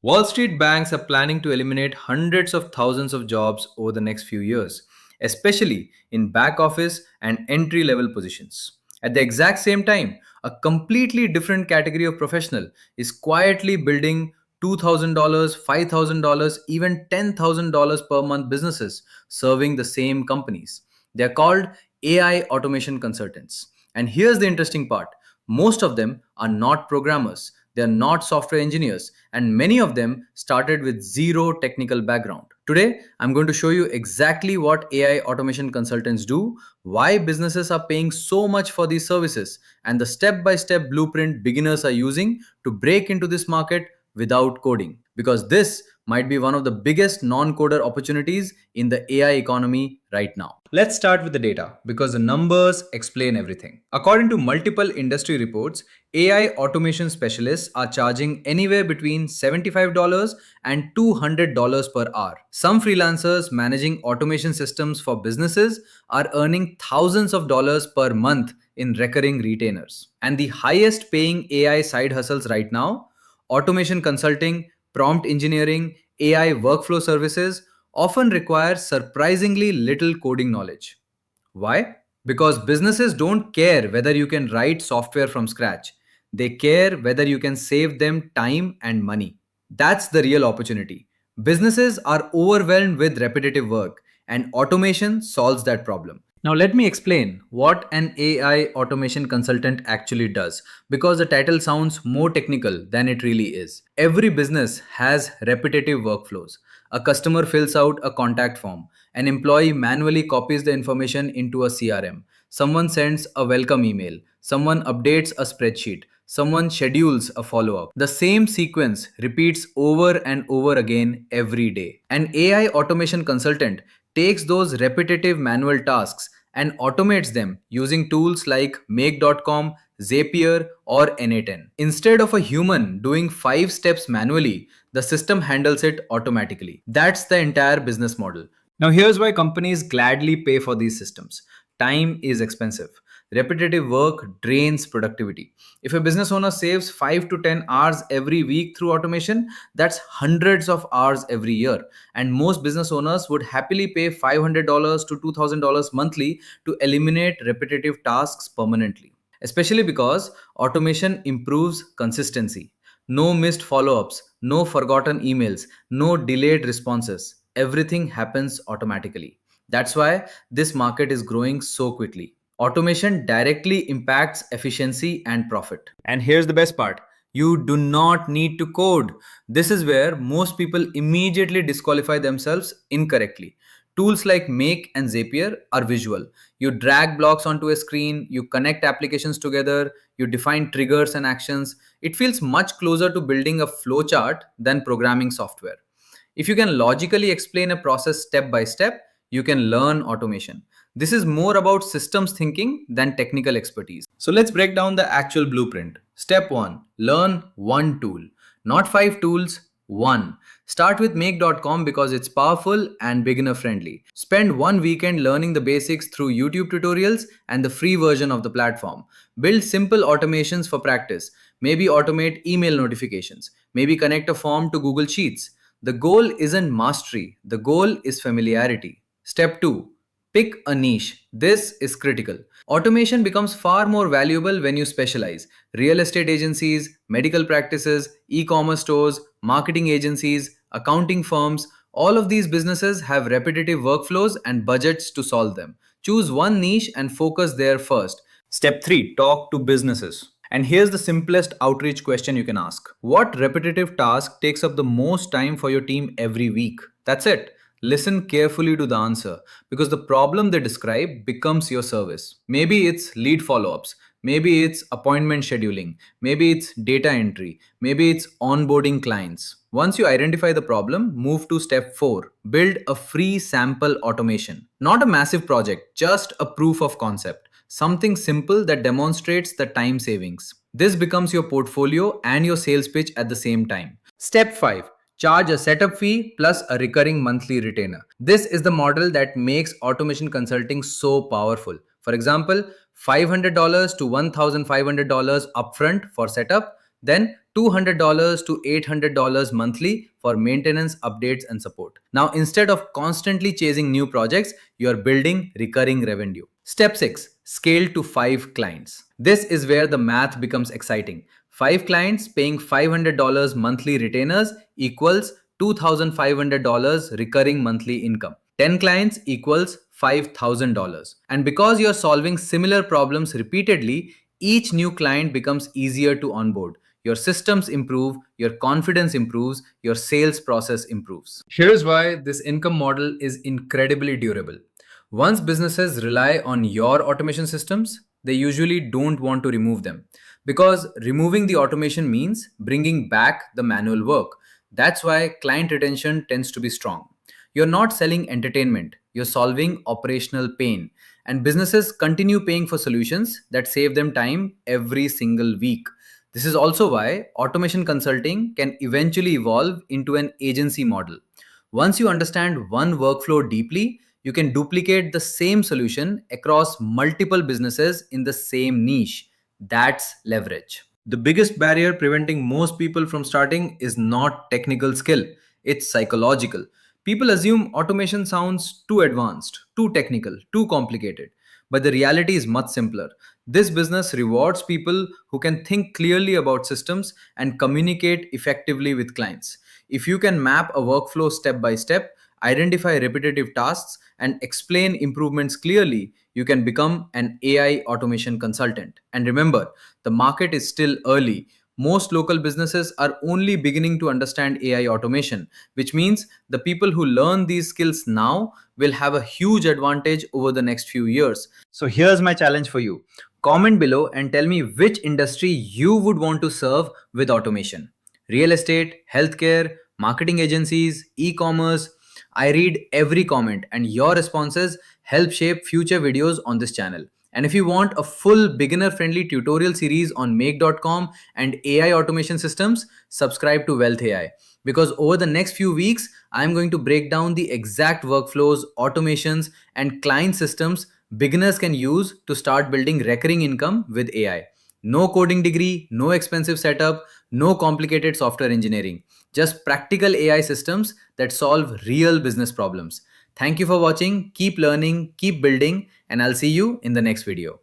Wall Street banks are planning to eliminate hundreds of thousands of jobs over the next few years, especially in back office and entry level positions. At the exact same time, a completely different category of professional is quietly building $2,000, $5,000, even $10,000 per month businesses serving the same companies. They are called AI automation consultants. And here's the interesting part, most of them are not programmers, they are not software engineers, and many of them started with zero technical background. Today, I'm going to show you exactly what AI automation consultants do, why businesses are paying so much for these services, and the step by step blueprint beginners are using to break into this market without coding. Because this might be one of the biggest non coder opportunities in the AI economy right now. Let's start with the data because the numbers explain everything. According to multiple industry reports, AI automation specialists are charging anywhere between $75 and $200 per hour. Some freelancers managing automation systems for businesses are earning thousands of dollars per month in recurring retainers. And the highest paying AI side hustles right now, automation consulting, prompt engineering, AI workflow services, often require surprisingly little coding knowledge. Why? Because businesses don't care whether you can write software from scratch. They care whether you can save them time and money. That's the real opportunity. Businesses are overwhelmed with repetitive work, and automation solves that problem. Now, let me explain what an AI automation consultant actually does because the title sounds more technical than it really is. Every business has repetitive workflows. A customer fills out a contact form, an employee manually copies the information into a CRM, someone sends a welcome email, someone updates a spreadsheet, someone schedules a follow up. The same sequence repeats over and over again every day. An AI automation consultant takes those repetitive manual tasks and automates them using tools like make.com, Zapier, or N8N. Instead of a human doing 5 steps manually, the system handles it automatically. That's the entire business model. Now, here's why companies gladly pay for these systems. Time is expensive. Repetitive work drains productivity. If a business owner saves 5 to 10 hours every week through automation, that's hundreds of hours every year. And most business owners would happily pay $500 to $2,000 monthly to eliminate repetitive tasks permanently. Especially because automation improves consistency. No missed follow ups, no forgotten emails, no delayed responses. Everything happens automatically. That's why this market is growing so quickly. Automation directly impacts efficiency and profit. And here's the best part, you do not need to code. This is where most people immediately disqualify themselves incorrectly. Tools like Make and Zapier are visual. You drag blocks onto a screen, you connect applications together, you define triggers and actions. It feels much closer to building a flowchart than programming software. If you can logically explain a process step by step, you can learn automation. This is more about systems thinking than technical expertise. So let's break down the actual blueprint. Step 1, learn one tool, not 5 tools, one. Start with make.com because it's powerful and beginner friendly. Spend one weekend learning the basics through YouTube tutorials and the free version of the platform. Build simple automations for practice. Maybe automate email notifications. Maybe connect a form to Google Sheets. The goal isn't mastery, the goal is familiarity. Step 2, pick a niche. This is critical. Automation becomes far more valuable when you specialize. Real estate agencies, medical practices, e commerce stores, marketing agencies, accounting firms, all of these businesses have repetitive workflows and budgets to solve them. Choose one niche and focus there first. Step 3, talk to businesses. And here's the simplest outreach question you can ask. What repetitive task takes up the most time for your team every week? That's it. Listen carefully to the answer because the problem they describe becomes your service. Maybe it's lead follow ups, maybe it's appointment scheduling, maybe it's data entry, maybe it's onboarding clients. Once you identify the problem, move to step 4, build a free sample automation. Not a massive project, just a proof of concept. Something simple that demonstrates the time savings. This becomes your portfolio and your sales pitch at the same time. Step 5, charge a setup fee plus a recurring monthly retainer. This is the model that makes automation consulting so powerful. For example, $500 to $1,500 upfront for setup, then $200 to $800 monthly for maintenance, updates, and support. Now, instead of constantly chasing new projects, you are building recurring revenue. Step 6, scale to 5 clients. This is where the math becomes exciting. 5 clients paying $500 monthly retainers equals $2,500 recurring monthly income. 10 clients equals $5,000. And because you're solving similar problems repeatedly, each new client becomes easier to onboard. Your systems improve, your confidence improves, your sales process improves. Here's why this income model is incredibly durable. Once businesses rely on your automation systems, they usually don't want to remove them because removing the automation means bringing back the manual work. That's why client retention tends to be strong. You're not selling entertainment, you're solving operational pain. And businesses continue paying for solutions that save them time every single week. This is also why automation consulting can eventually evolve into an agency model. Once you understand one workflow deeply, you can duplicate the same solution across multiple businesses in the same niche. That's leverage. The biggest barrier preventing most people from starting is not technical skill, it's psychological. People assume automation sounds too advanced, too technical, too complicated. But the reality is much simpler. This business rewards people who can think clearly about systems and communicate effectively with clients. If you can map a workflow step by step, identify repetitive tasks, and explain improvements clearly, you can become an AI automation consultant. And remember, the market is still early. Most local businesses are only beginning to understand AI automation, which means the people who learn these skills now will have a huge advantage over the next few years. So here's my challenge for you. Comment below and tell me which industry you would want to serve with automation. Real estate, healthcare, marketing agencies, e-commerce. I read every comment and your responses help shape future videos on this channel. And if you want a full beginner friendly tutorial series on make.com and AI automation systems, subscribe to Wealth AI. Because over the next few weeks, I'm going to break down the exact workflows, automations, and client systems beginners can use to start building recurring income with AI. No coding degree, no expensive setup, no complicated software engineering. Just practical AI systems that solve real business problems. Thank you for watching. Keep learning, keep building, and I'll see you in the next video.